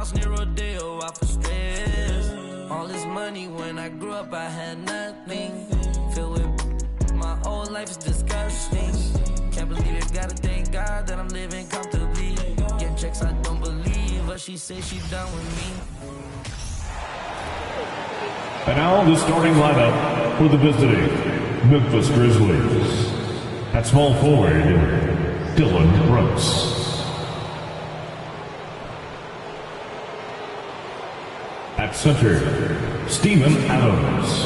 Near Rodeo, out for stress. All this money when I grew up, I had nothing. Filled with my whole life is disgusting. Can't believe it, gotta thank God that I'm living comfortably. Getting checks I don't believe, but she says she done with me. And now the starting lineup for the visiting Memphis Grizzlies. At small forward, Dillon Brooks. At center, Steven Adams.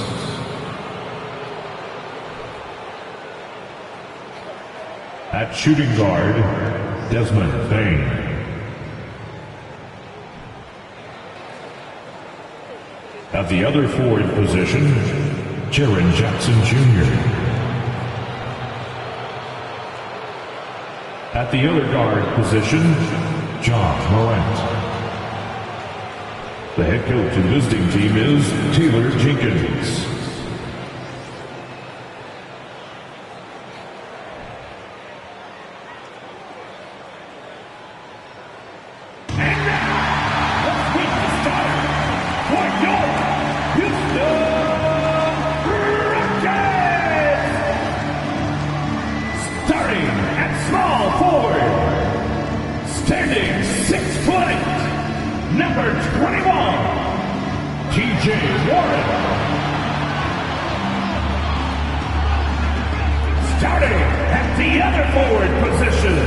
At shooting guard, Desmond Bane. At the other forward position, Jaren Jackson Jr. At the other guard position, John Morant. The head coach of the visiting team is Taylor Jenkins. And now, let's meet the starter for your Houston Rockets. Starting at small forward, standing 6'8", number 21, T.J. Warren. Starting at the other forward position,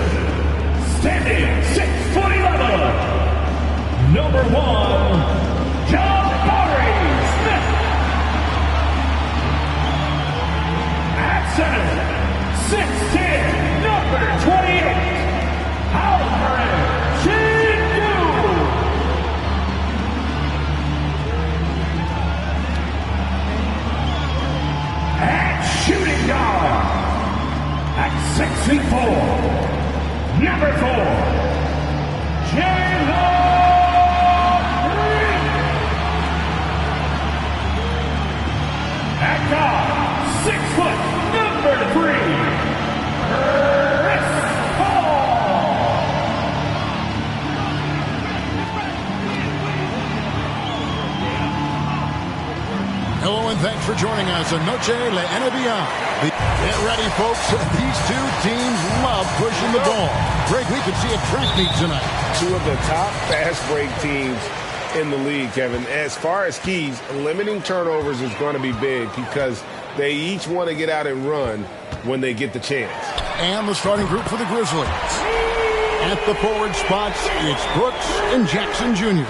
standing 6'11", number 1, Jabari Smith. At center, 6'10", number 28, Alfred Chingu. At shooting guard, at 6'4", number 4, Jalen Green. At guard, 6 foot, number 3, Chris Paul. Hello and thanks for joining us on Noche La NBA. Get ready, folks. These two teams love pushing the ball. Greg, we could see a track meet tonight. Two of the top fast break teams in the league, Kevin. As far as keys, limiting turnovers is going to be big because they each want to get out and run when they get the chance. And the starting group for the Grizzlies. At the forward spots, it's Brooks and Jackson Jr.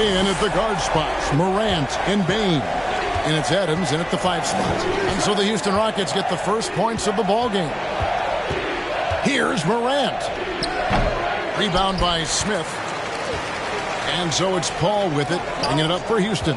In at the guard spots, Morant and Bane. And it's Adams in at the 5 spot. And so the Houston Rockets get the first points of the ball game. Here's Morant. Rebound by Smith. And so it's Paul with it, bringing it up for Houston.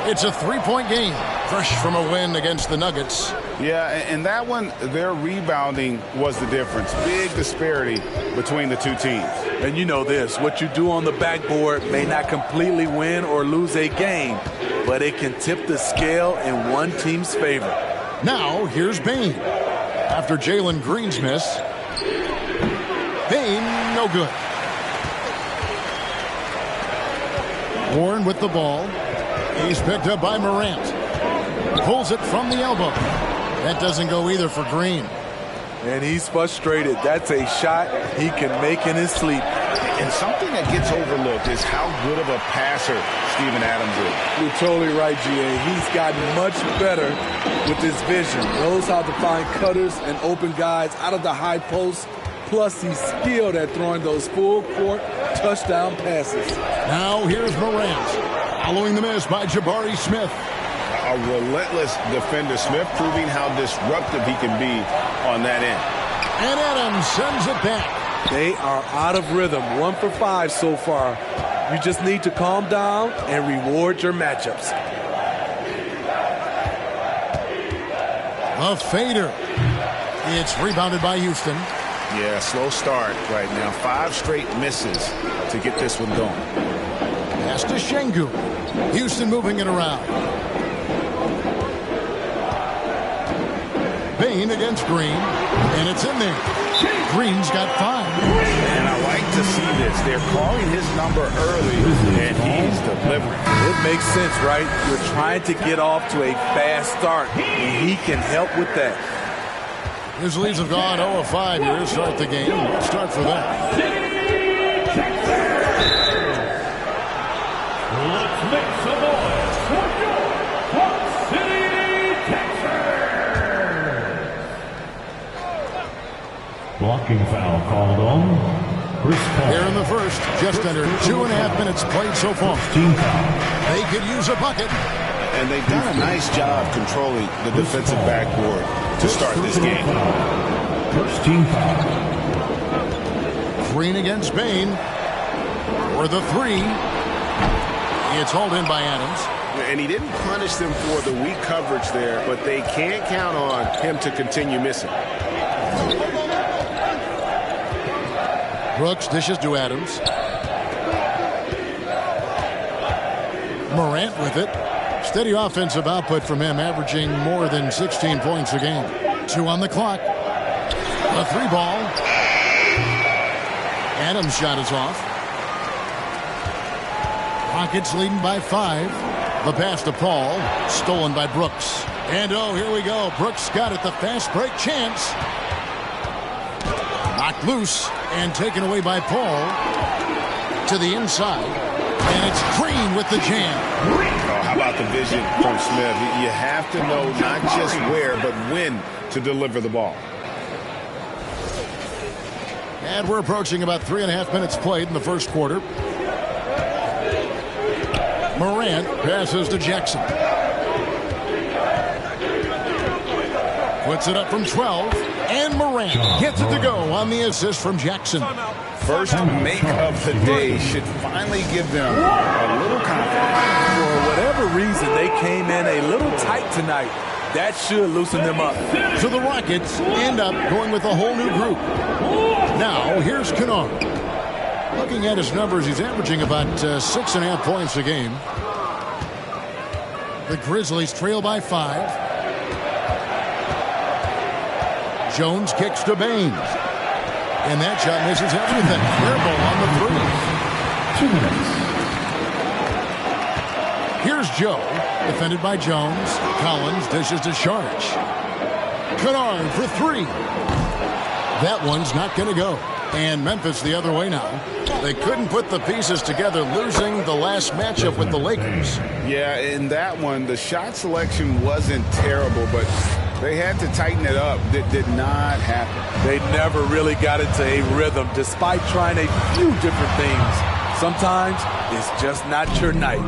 It's a 3-point game, fresh from a win against the Nuggets. Yeah, and that one, their rebounding was the difference. Big disparity between the two teams. And you know this, what you do on the backboard may not completely win or lose a game, but it can tip the scale in one team's favor. Now, here's Bane. After Jalen Green's miss, Bane, no good. Warren with the ball. He's picked up by Morant. Pulls it from the elbow. That doesn't go either for Green. And he's frustrated. That's a shot he can make in his sleep. And something that gets overlooked is how good of a passer Steven Adams is. You're totally right, G.A. He's gotten much better with his vision. Knows how to find cutters and open guys out of the high post. Plus, he's skilled at throwing those full-court touchdown passes. Now, here's Morant. Following the miss by Jabari Smith. A relentless defender. Smith proving how disruptive he can be on that end. And Adams sends it back. They are out of rhythm. 1 for 5 so far. You just need to calm down and reward your matchups. A fader. It's rebounded by Houston. Yeah, slow start right now. 5 straight misses to get this one going. Pass to Sengun. Houston moving it around. Bane against Green, and it's in there. Green's got 5. And I like to see this. They're calling his number early, and he's delivering. It makes sense, right? You're trying to get off to a fast start, and he can help with that. Grizzlies have gone 0 of 5 here to start the game. Let's start for that. Let's make some noise for your Rock City, Texas! Blocking foul called on Chris Paul. Here in the first, just under 2.5 minutes played so far. Team foul. They could use a bucket. And they've done a nice job controlling the defensive backboard to start this game. First team foul. Green against Bain. For the three. It's hauled in by Adams. And he didn't punish them for the weak coverage there, but they can't count on him to continue missing. Brooks dishes to Adams. Morant with it. Steady offensive output from him, averaging more than 16 points a game. 2 on the clock. A 3-ball. Adams' shot is off. Rockets leading by 5. The pass to Paul. Stolen by Brooks. And oh, here we go. Brooks got it. The fast break chance. Knocked loose and taken away by Paul. To the inside. And it's Green with the jam. Oh, how about the vision from Smith? You have to know not just where, but when to deliver the ball. And we're approaching about 3.5 minutes played in the first quarter. Morant passes to Jackson. Puts it up from 12. And Morant gets it to go on the assist from Jackson. First make of the day should finally give them a little confidence. For whatever reason, they came in a little tight tonight. That should loosen them up. So the Rockets end up going with a whole new group. Now, here's Kennard. Looking at his numbers, he's averaging about 6.5 points a game. The Grizzlies trail by 5. Jones kicks to Bain. And that shot misses everything. Fair ball on the 3. 2 minutes. Here's Joe. Defended by Jones. Collins dishes to Sharch. Kennard for 3. That one's not going to go. And Memphis the other way now. They couldn't put the pieces together, losing the last matchup with the Lakers. Yeah, in that one, the shot selection wasn't terrible, but they had to tighten it up. That did not happen. They never really got into a rhythm, despite trying a few different things. Sometimes it's just not your night.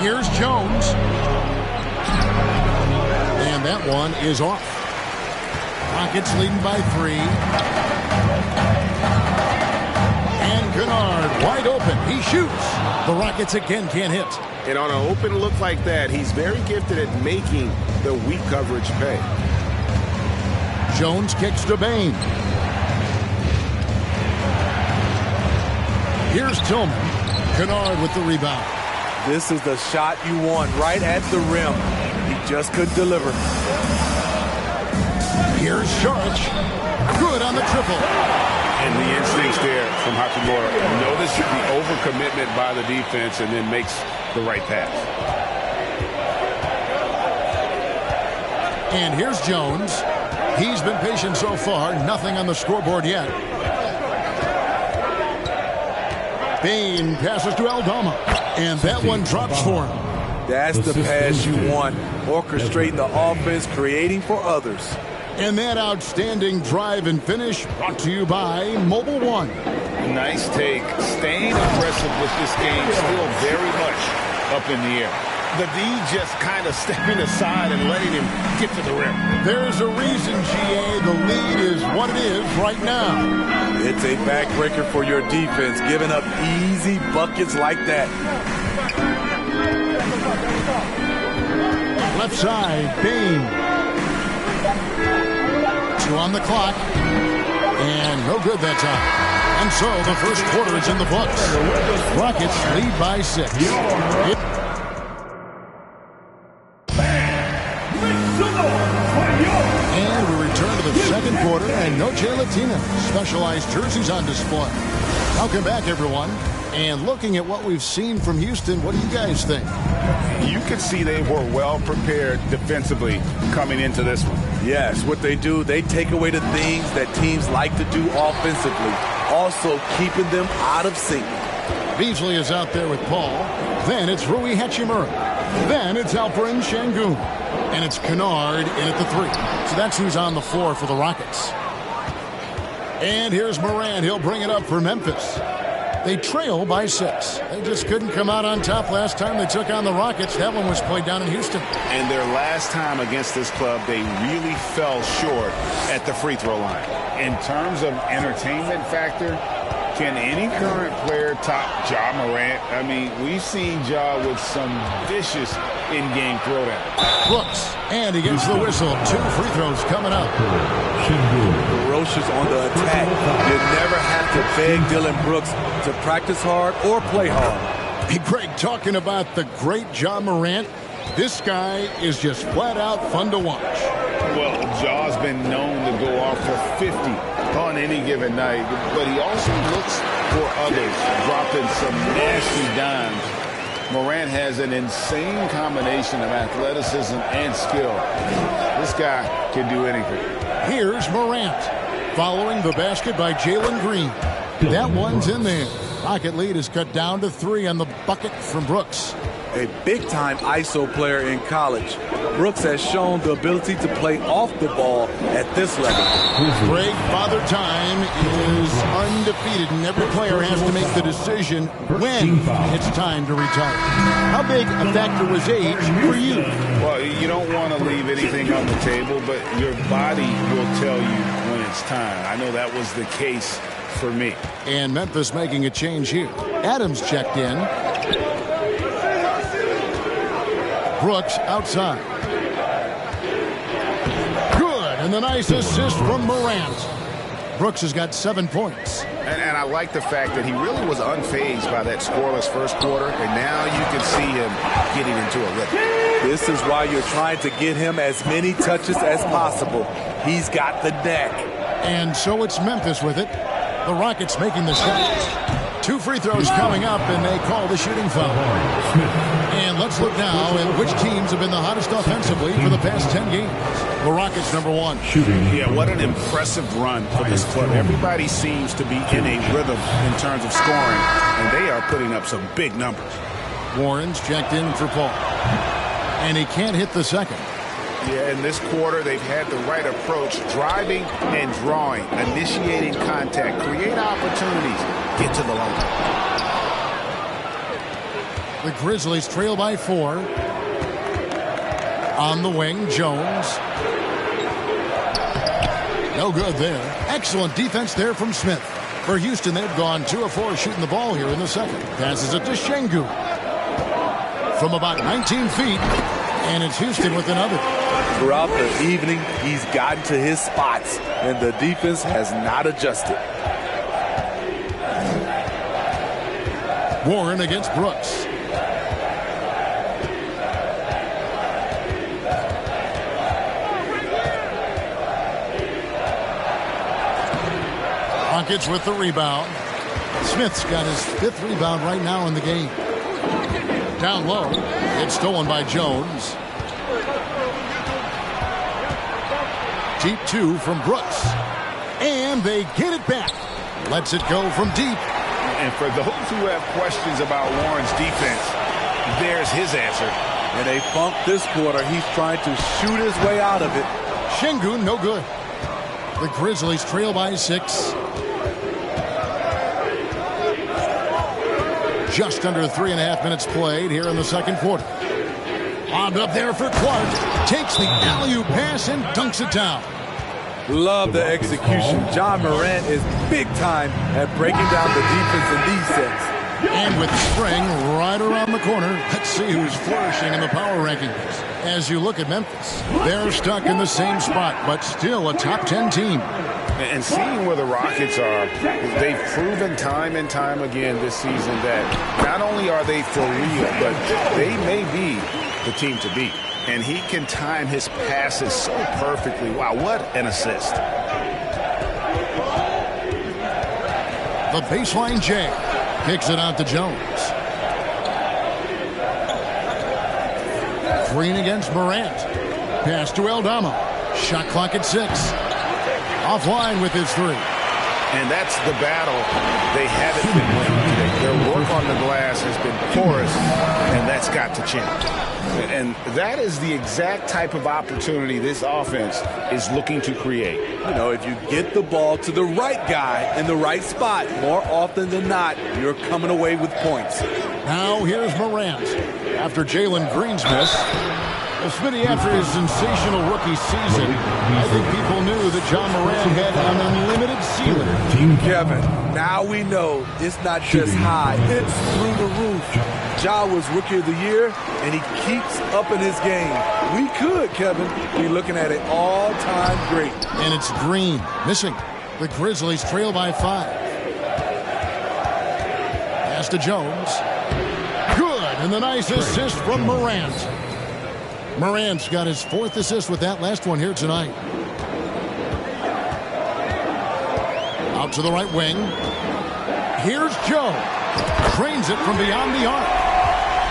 Here's Jones. And that one is off. Rockets leading by 3. And Kennard wide open. He shoots. The Rockets again can't hit. And on an open look like that, he's very gifted at making the weak coverage pay. Jones kicks to Bain. Here's Tillman. Kennard with the rebound. This is the shot you want right at the rim. He just couldn't deliver. Here's Sharch. Good on the triple. And the instincts there from Hachimura. Notice the overcommitment by the defense and then makes the right pass. And here's Jones. He's been patient so far. Nothing on the scoreboard yet. Bain passes to Aldama. And that one drops for him. That's the pass you want. Orchestrating the offense, creating for others. And that outstanding drive and finish brought to you by Mobile One. Nice take. Staying aggressive with this game, still very much up in the air. The D just kind of stepping aside and letting him get to the rim. There's a reason, GA, the lead is what it is right now. It's a backbreaker for your defense, giving up easy buckets like that. Left side, Bain. 2 on the clock. And no good that time. And so the first quarter is in the books. Rockets lead by 6. And we return to the second quarter, and no Jay Latino. Specialized jerseys on display. Welcome back, everyone. And looking at what we've seen from Houston, what do you guys think? You could see they were well prepared defensively coming into this one. Yes, what they do, they take away the things that teams like to do offensively, also keeping them out of sync. Beasley is out there with Paul. Then it's Rui Hachimura. Then it's Alperen Sengun. And it's Kennard in at the 3. So that's who's on the floor for the Rockets. And here's Morant. He'll bring it up for Memphis. They trail by 6. They just couldn't come out on top last time they took on the Rockets. That one was played down in Houston. And their last time against this club, they really fell short at the free throw line. In terms of entertainment factor, can any current player top Ja Morant? I mean, we've seen Ja with some vicious in-game throwdown. Brooks, and he gets the whistle. 2 free throws coming up. Ferocious on the attack. You never have to beg Dylan Brooks to practice hard or play hard. Hey, Greg, talking about the great Ja Morant, this guy is just flat out fun to watch. Well, Ja's been known to go off for 50 on any given night, but he also looks for others, dropping some nasty dimes. Morant has an insane combination of athleticism and skill. This guy can do anything. Here's Morant, following the basket by Jalen Green. That one's in there. Rocket lead is cut down to 3 on the bucket from Brooks. A big-time ISO player in college, Brooks has shown the ability to play off the ball at this level. Greg, Father Time is undefeated, and every player has to make the decision when it's time to retire. How big a factor was age for you? Well, you don't want to leave anything on the table, but your body will tell you when it's time. I know that was the case for me. And Memphis making a change here. Adams checked in. Brooks outside. Good, and the nice assist from Morant. Brooks has got 7 points. And I like the fact that he really was unfazed by that scoreless first quarter, and now you can see him getting into a rhythm. This is why you're trying to get him as many touches as possible. He's got the neck. And so it's Memphis with it. The Rockets making the shots. 2 free throws coming up, and they call the shooting foul. And let's look now at which teams have been the hottest offensively for the past 10 games. The Rockets, number 1. Yeah, what an impressive run for this club. Everybody seems to be in a rhythm in terms of scoring, and they are putting up some big numbers. Warren's checked in for Paul. And he can't hit the second. Yeah, in this quarter, they've had the right approach, driving and drawing, initiating contact, create opportunities, get to the line. The Grizzlies trail by 4. On the wing, Jones. No good there. Excellent defense there from Smith. For Houston, they've gone 2 of 4 shooting the ball here in the second. Passes it to Sengun. From about 19 feet, and it's Houston with another. Throughout the evening, he's gotten to his spots, and the defense has not adjusted. Warren against Brooks. Rockets with the rebound. Smith's got his 5th rebound right now in the game. Down low. It's stolen by Jones. Deep 2 from Brooks. And they get it back. Lets it go from deep. And for those who have questions about Warren's defense, there's his answer. In a funk this quarter, he's trying to shoot his way out of it. Sengun, no good. The Grizzlies trail by 6. Just under 3.5 minutes played here in the second quarter. Lobbed up there for Clark. Takes the alley-oop pass and dunks it down. Love the execution. Ja Morant is big time at breaking down the defense in these sets. And with spring right around the corner, let's see who's flourishing in the power rankings. As you look at Memphis, they're stuck in the same spot, but still a top 10 team. And seeing where the Rockets are, they've proven time and time again this season that not only are they for real, but they may be the team to beat. and he can time his passes so perfectly. Wow, what an assist. The baseline J kicks it out to Jones. Green against Morant. Pass to Aldama. Shot clock at 6. Offline with his 3. And that's the battle they haven't been winning today. Their work on the glass has been porous, and that's got to change. And that is the exact type of opportunity this offense is looking to create. You know, if you get the ball to the right guy in the right spot, more often than not, you're coming away with points. Now here's Morant. After Jalen Green's miss, Smitty, after his sensational rookie season, I think people knew that John Morant had an unlimited ceiling. Kevin, now we know it's not just high, it's through the roof. Ja was Rookie of the Year, and he keeps upping his game. We could, Kevin, be looking at an all-time great. And it's Green missing. The Grizzlies trail by 5. Pass to Jones. Good, and the nice assist from Morant. Morant's got his 4th assist with that last one here tonight. Out to the right wing. Here's Joe. Cranes it from beyond the arc.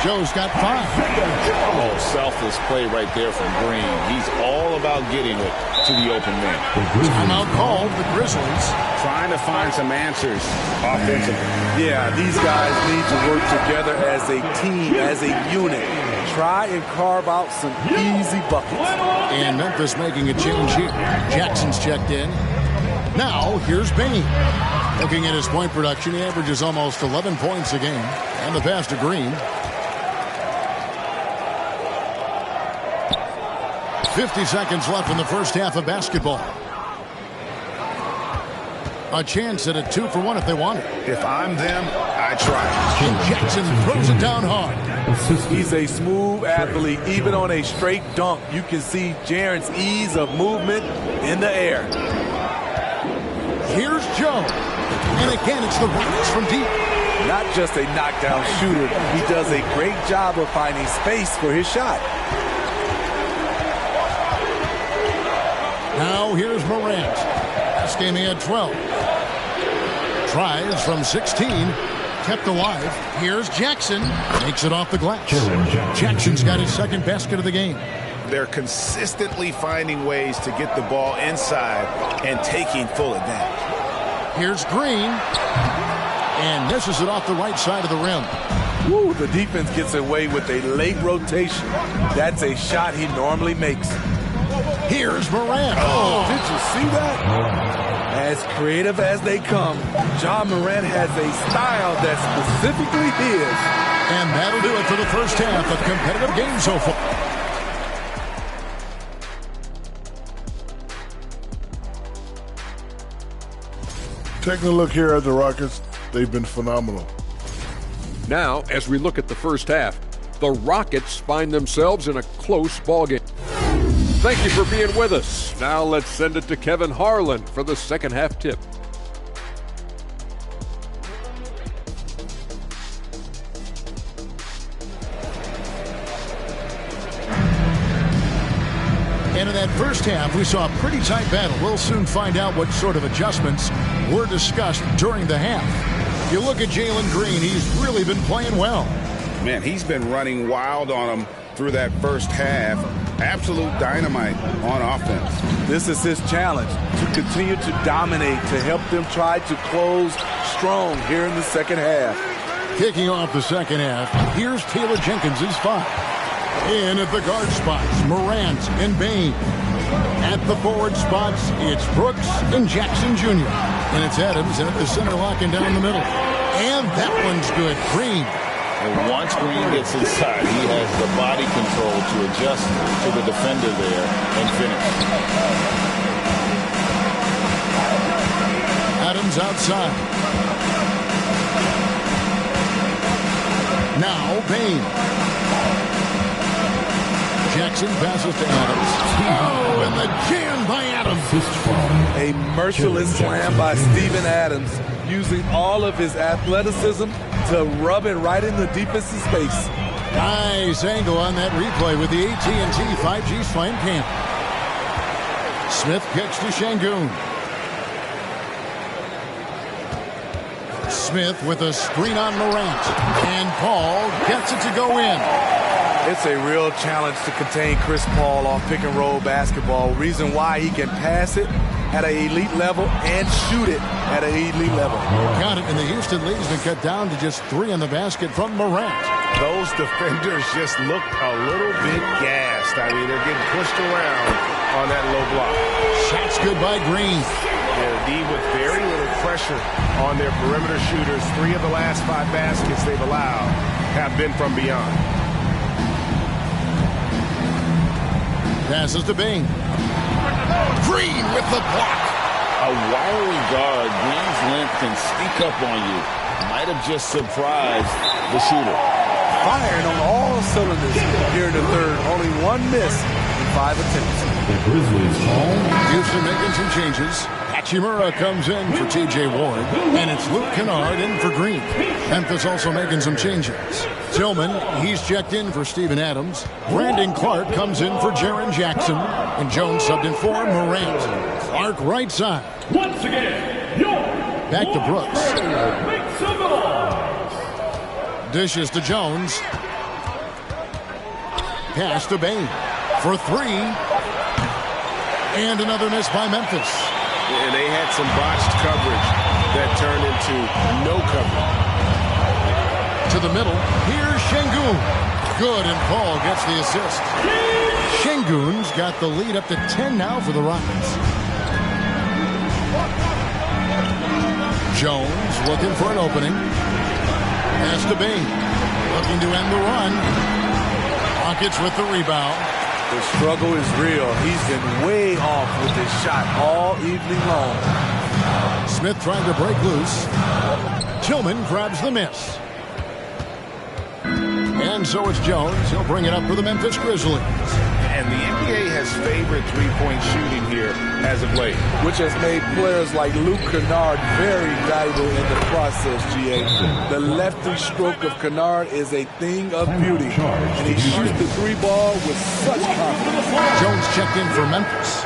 Joe's got 5. Oh, selfless play right there from Green. He's all about getting it to the open man. Timeout called the Grizzlies. Trying to find some answers offensively. Yeah, these guys need to work together as a team, as a unit. Try and carve out some easy buckets. And Memphis making a change here. Jackson's checked in. Now, here's Bain. Looking at his point production, he averages almost 11 points a game. And the pass to Green. 50 seconds left in the first half of basketball. A chance at a 2-for-1 if they want it. If I'm them, I try. And Jackson throws it down hard. He's a smooth athlete. Even on a straight dunk, you can see Jaren's ease of movement in the air. Here's Joe. And again, it's the Rockets from deep. Not just a knockdown shooter. He does a great job of finding space for his shot. Now here's Morant. Last game he had 12. Tries from 16. Kept alive. Here's Jackson. Makes it off the glass. Jackson's got his 2nd basket of the game. They're consistently finding ways to get the ball inside and taking full advantage. Here's Green. And misses it off the right side of the rim. Woo, the defense gets away with a late rotation. That's a shot he normally makes. Here's Morant. Oh, did you see that? As creative as they come, John Morant has a style that's specifically his. And that'll do it for the first half of competitive game so far. Taking a look here at the Rockets, they've been phenomenal. Now, as we look at the first half, the Rockets find themselves in a close ballgame. Thank you for being with us. Now let's send it to Kevin Harlan for the second half tip. And in that first half, we saw a pretty tight battle. We'll soon find out what sort of adjustments were discussed during the half. You look at Jalen Green, he's really been playing well. Man, he's been running wild on him through that first half. Absolute dynamite on offense. This is his challenge, to continue to dominate, to help them try to close strong here in the second half. Kicking off the second half, here's Taylor Jenkins' 5. In at the guard spots, Morant and Bain. At the forward spots, it's Brooks and Jackson Jr. And it's Adams in at the center, locking down the middle. And that one's good. Green. And once Green gets inside, he has the body control to adjust to the defender there and finish. Adams outside. Now Bain. Jackson passes to Adams. Oh, and the jam by Adams. A merciless slam by Steven Adams, using all of his athleticism to rub it right in the defensive space. Nice angle on that replay with the AT&T 5G Slam Cam. Smith kicks to Şengün. Smith with a screen on Morant. And Paul gets it to go in. It's a real challenge to contain Chris Paul on pick-and-roll basketball. Reason why he can pass it at an elite level and shoot it at an elite level. Got it, and the Houston lead has been cut down to just 3 on the basket from Morant. Those defenders just looked a little bit gassed. I mean, they're getting pushed around on that low block. Shots good by Green. Yeah, D with very little pressure on their perimeter shooters. 3 of the last 5 baskets they've allowed have been from beyond. Passes to Bing. Green with the block. A wiry guard, Green's length can sneak up on you. Might have just surprised the shooter. Firing on all cylinders here in the third. Only 1 miss in 5 attempts. The Grizzlies fall. Houston making some changes. Hachimura comes in for T.J. Ward, and it's Luke Kennard in for Green. Memphis also making some changes. Tillman, he's checked in for Steven Adams. Brandon Clark comes in for Jaren Jackson, and Jones subbed in for Morant. Clark right side. Once again, your Back to Brooks. make some noise. Dishes to Jones. Pass to Bane for 3. And another miss by Memphis. And they had some botched coverage that turned into no coverage. To the middle. Here's Şengün. Good, and Paul gets the assist. Şengün's got the lead up to 10 now for the Rockets. Jones looking for an opening. Pass to Bing. Looking to end the run. Rockets with the rebound. The struggle is real. He's been way off with his shot all evening long. Smith trying to break loose. Tillman grabs the miss. And so it's Jones. He'll bring it up for the Memphis Grizzlies. And the NBA has favored three-point shooting here as of late. Which has made players like Luke Kennard very valuable in the process, GA. The lefty stroke of Kennard is a thing of beauty. And he shoots the 3-ball with such confidence. Jones checked in for Memphis.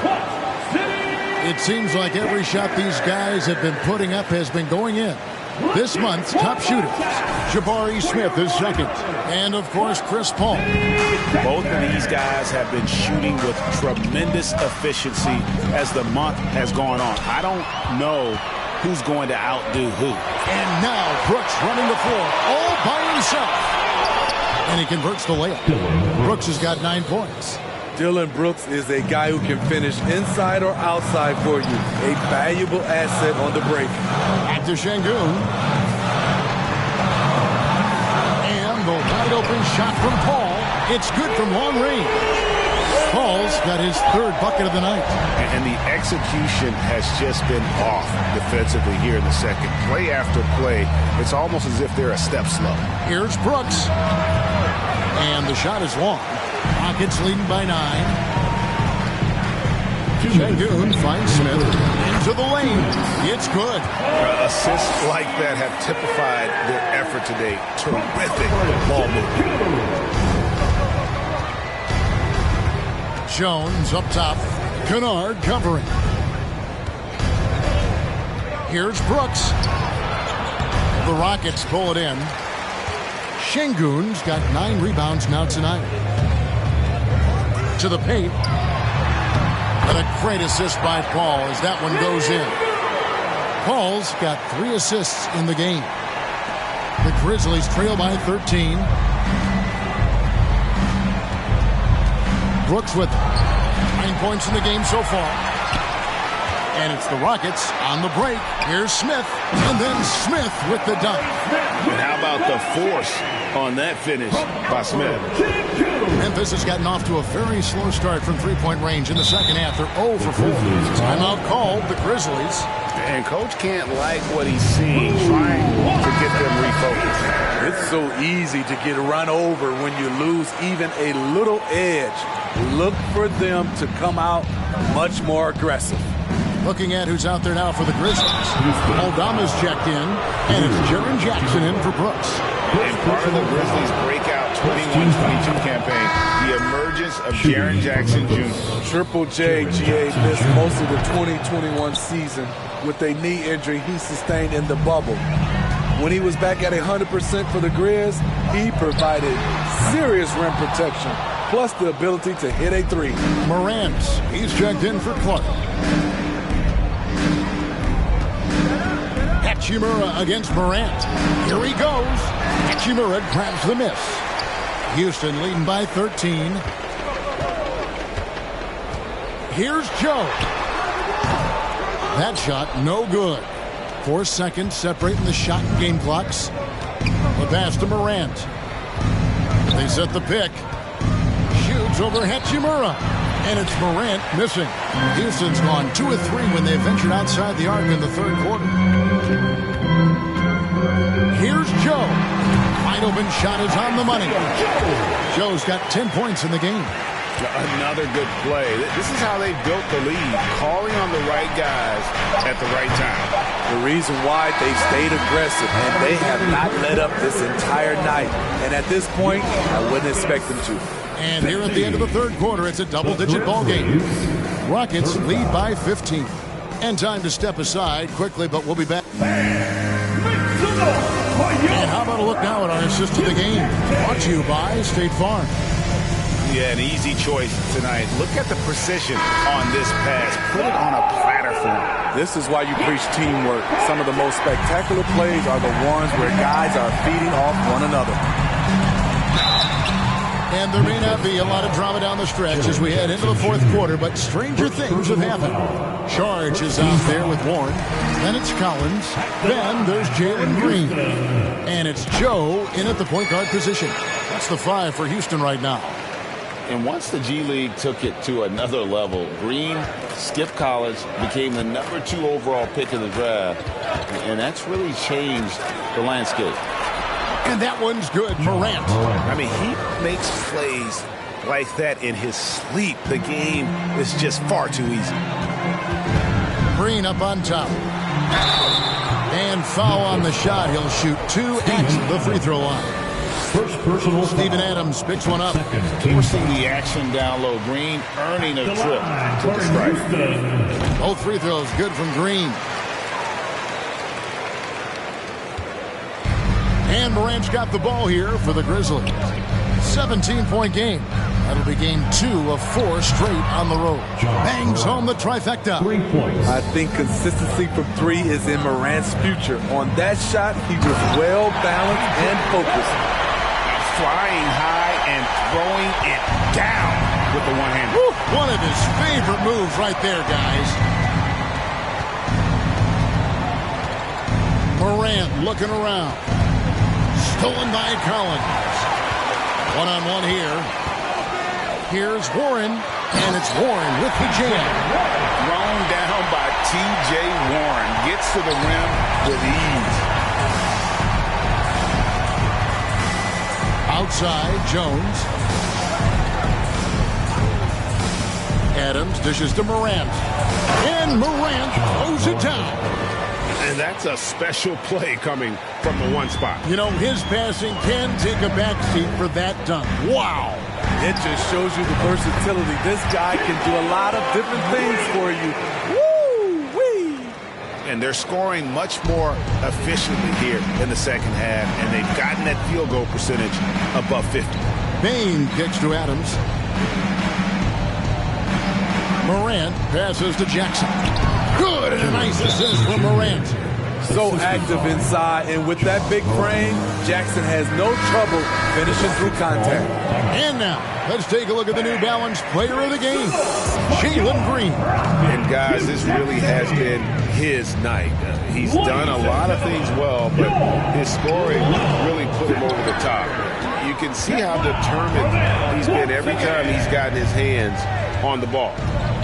It seems like every shot these guys have been putting up has been going in. This month's top shooters. Jabari Smith is second. And, of course, Chris Paul. Both of these guys have been shooting with tremendous efficiency as the month has gone on. I don't know who's going to outdo who. And now Brooks running the floor all by himself. And he converts the layup. Brooks has got 9 points. Dillon Brooks is a guy who can finish inside or outside for you. A valuable asset on the break. Back to Şengün. And the wide open shot from Paul. It's good from long range. Paul's got his 3rd bucket of the night. And the execution has just been off defensively here in the second. Play after play, it's almost as if they're a step slow. Here's Brooks. And the shot is long. Rockets leading by 9. Şengün finds Smith into the lane. It's good. Assists like that have typified their effort today. Terrific ball movement. Jones up top. Kennard covering. Here's Brooks. The Rockets pull it in. Şengün's got 9 rebounds now tonight. To the paint. And a great assist by Paul as that one goes in. Paul's got 3 assists in the game. The Grizzlies trail by 13. Brooks with 9 points in the game so far. And it's the Rockets on the break. Here's Smith. And then Smith with the dunk. And how about the force on that finish by Smith? Memphis has gotten off to a very slow start from 3-point range in the second half. They're 0 for 4. Timeout called, the Grizzlies. And Coach can't like what he's seeing, trying to get them refocused. It's so easy to get run over when you lose even a little edge. Look for them to come out much more aggressive. Looking at who's out there now for the Grizzlies. Aldama's checked in, and it's Jaren Jackson in for Brooks. And part of the Grizzlies' breakout 21-22 campaign, the emergence of Jaren Jackson Jr. Triple J, GA, missed most of the 2021 season with a knee injury he sustained in the bubble. When he was back at 100% for the Grizz, he provided serious rim protection, plus the ability to hit a three. Morant, he's checked in for Clark. Hachimura against Morant. Here he goes. Hachimura grabs the miss. Houston leading by 13. Here's Joe. That shot, no good. 4 seconds separating the shot and game clocks. The pass to Morant. They set the pick. Shoots over Hachimura. And it's Morant missing. Houston's gone 2 of 3 when they ventured outside the arc in the third quarter. Here's Joe. Wide open shot is on the money. Joe's got 10 points in the game. Another good play. This is how they built the lead, calling on the right guys at the right time. The reason why they stayed aggressive, and they have not let up this entire night. And at this point, I wouldn't expect them to. And here at the end of the third quarter, it's a double-digit ball game. Rockets lead by 15. And time to step aside quickly, but we'll be back. And how about a look now at our assist of the game? Brought to you by State Farm. Yeah, an easy choice tonight. Look at the precision on this pass. Put it on a platter for him. This is why you preach teamwork. Some of the most spectacular plays are the ones where guys are feeding off one another. And there may not be a lot of drama down the stretch as we head into the fourth quarter, but stranger things have happened. Charge is out there with Warren. Then it's Collins. Then there's Jalen Green. And it's Joe in at the point guard position. That's the 5 for Houston right now. And once the G League took it to another level, Green skipped college, became the number 2 overall pick in the draft, and that's really changed the landscape. And that one's good. Morant. I mean, he makes plays like that in his sleep. The game is just far too easy. Green up on top. And foul on the shot. He'll shoot 2 at the free throw line. First personal. Steven Adams picks one up. Forcing the action down low. Green earning a trip to the strike. Both free throws good from Green. And Morant's got the ball here for the Grizzlies. 17-point game. That'll be game 2 of 4 straight on the road. Bangs home the trifecta. 3 points. I think consistency from 3 is in Morant's future. On that shot, he was well balanced and focused. Flying high and throwing it down with the one-hander. One of his favorite moves right there, guys. Morant looking around. Stolen by Collins. One-on-one here. Here's Warren, and it's Warren with the jam. Thrown down by T.J. Warren. Gets to the rim with ease. Outside, Jones. Adams dishes to Morant. And Morant throws it down. And that's a special play coming from the one spot. You know, his passing can take a backseat for that dunk. Wow. It just shows you the versatility. This guy can do a lot of different things for you. Woo-wee! And they're scoring much more efficiently here in the second half, and they've gotten that field goal percentage above 50. Bain kicks to Adams. Morant passes to Jackson. Good, and a nice assist from Morant. So active inside, and with that big frame, Jackson has no trouble finishing through contact. And now, let's take a look at the New Balance player of the game, Jalen Green. And guys, this really has been his night. He's done a lot of things well, but his scoring really put him over the top. You can see how determined he's been every time he's gotten his hands on the ball.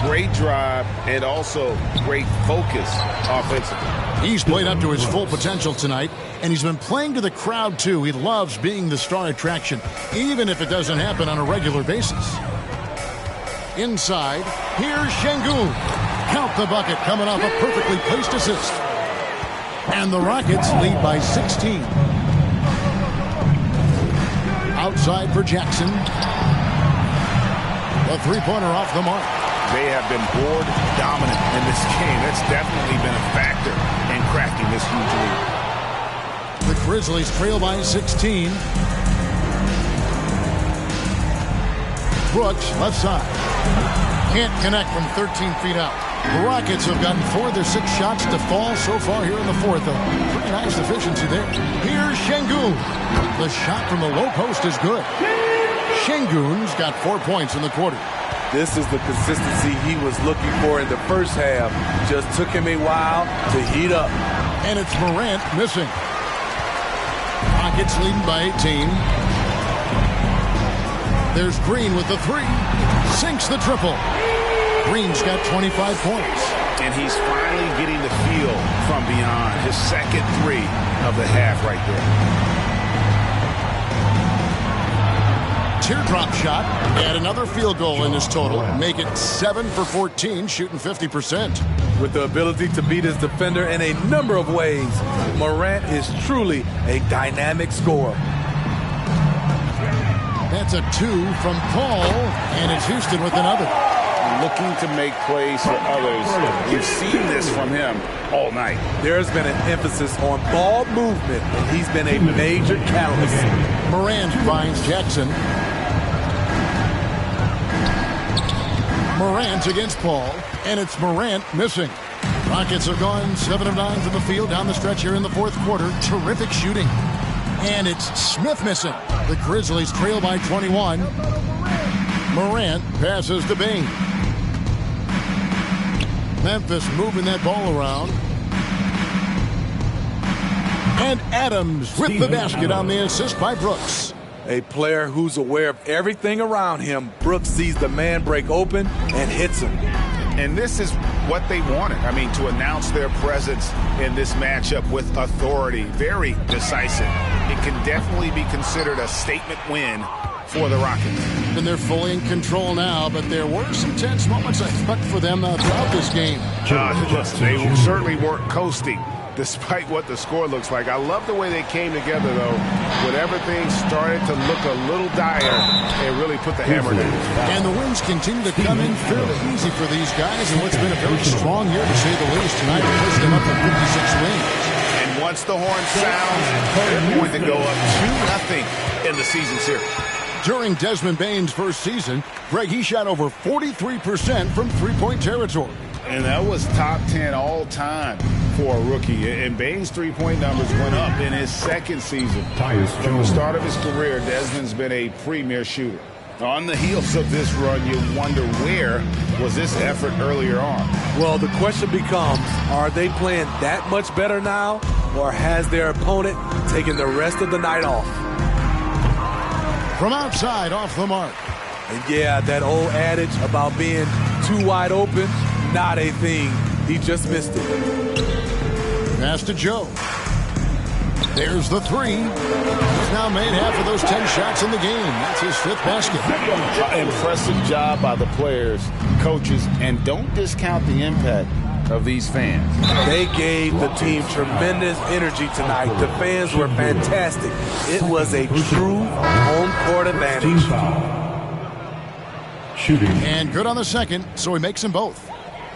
Great drive and also great focus offensively. He's played up to his full potential tonight, and he's been playing to the crowd, too. He loves being the star attraction, even if it doesn't happen on a regular basis. Inside, here's Şengün. Count the bucket coming off a perfectly placed assist. And the Rockets lead by 16. Outside for Jackson. A three-pointer off the mark. They have been board dominant in this game. That's definitely been a factor in cracking this huge lead. The Grizzlies trail by 16. Brooks, left side. Can't connect from 13 feet out. The Rockets have gotten 4 of their 6 shots to fall so far here in the fourth. A pretty nice efficiency there. Here's Şengün. The shot from the low post is good. Şengün's got 4 points in the quarter. This is the consistency he was looking for in the first half. Just took him a while to heat up. And it's Morant missing. Rockets leading by 18. There's Green with the 3. Sinks the triple. Green's got 25 points. And he's finally getting the feel from beyond. His second 3 of the half right there. Teardrop shot. Add another field goal in his total. Make it 7 for 14, shooting 50%. With the ability to beat his defender in a number of ways, Morant is truly a dynamic scorer. That's a 2 from Paul, and it's Houston with another. Looking to make plays for others. You've seen this from him all night. There's been an emphasis on ball movement, and he's been a major catalyst. Morant finds Jackson. Morant against Paul, and it's Morant missing. Rockets have gone 7 of 9 from the field down the stretch here in the fourth quarter. Terrific shooting. And it's Smith missing. The Grizzlies trail by 21. Morant passes to Bane. Memphis moving that ball around. And Adams with the basket on the assist by Brooks. A player who's aware of everything around him. Brooks sees the man break open and hits him. And this is what they wanted. I mean, to announce their presence in this matchup with authority. Very decisive. It can definitely be considered a statement win for the Rockets. And they're fully in control now, but there were some tense moments I expect for them throughout this game. They certainly weren't coasting, despite what the score looks like. I love the way they came together, though. When everything started to look a little dire, they really put the hammer down. And the wins continue to come in fairly easy for these guys, and what's been a very strong year, to say the least. Tonight, they pushed them up to 56 wins. And once the horn sounds, they're going to go up 2-0 in the season series. During Desmond Bane's first season, Greg, he shot over 43% from three-point territory. And that was top 10 all time for a rookie. And Bane's three-point numbers went up in his second season. From the start of his career, Desmond's been a premier shooter. On the heels of this run, you wonder, where was this effort earlier on? Well, the question becomes, are they playing that much better now, or has their opponent taken the rest of the night off? From outside, off the mark. And yeah, that old adage about being too wide open, not a thing. He just missed it. Pass to Joe. There's the 3. He's now made half of those 10 shots in the game. That's his 5th basket. Impressive job by the players, coaches, and don't discount the impact of these fans. They gave the team tremendous energy tonight. The fans were fantastic. It was a true home court advantage. Shooting. And good on the second, so he makes them both.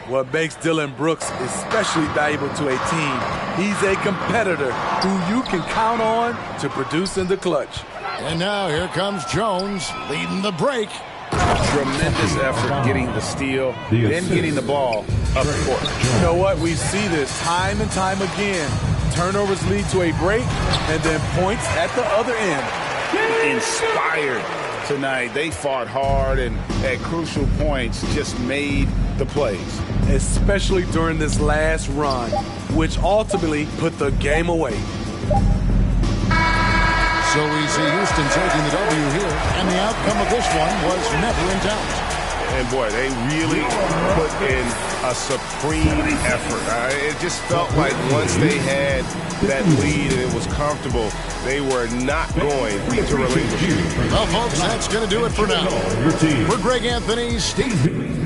What makes Dillon Brooks especially valuable to a team, he's a competitor who you can count on to produce in the clutch. And now here comes Jones leading the break. Tremendous effort getting the steal, then getting the ball up the court. You know what? We see this time and time again. Turnovers lead to a break, and then points at the other end. Inspired tonight. They fought hard and at crucial points just made the plays. Especially during this last run, which ultimately put the game away. So we see Houston taking the W here, and the outcome of this one was never in doubt. And boy, they really put in a supreme effort. It just felt like once they had that lead and it was comfortable, they were not going to relinquish. Well, folks, that's going to do it for now. For Greg Anthony, Steve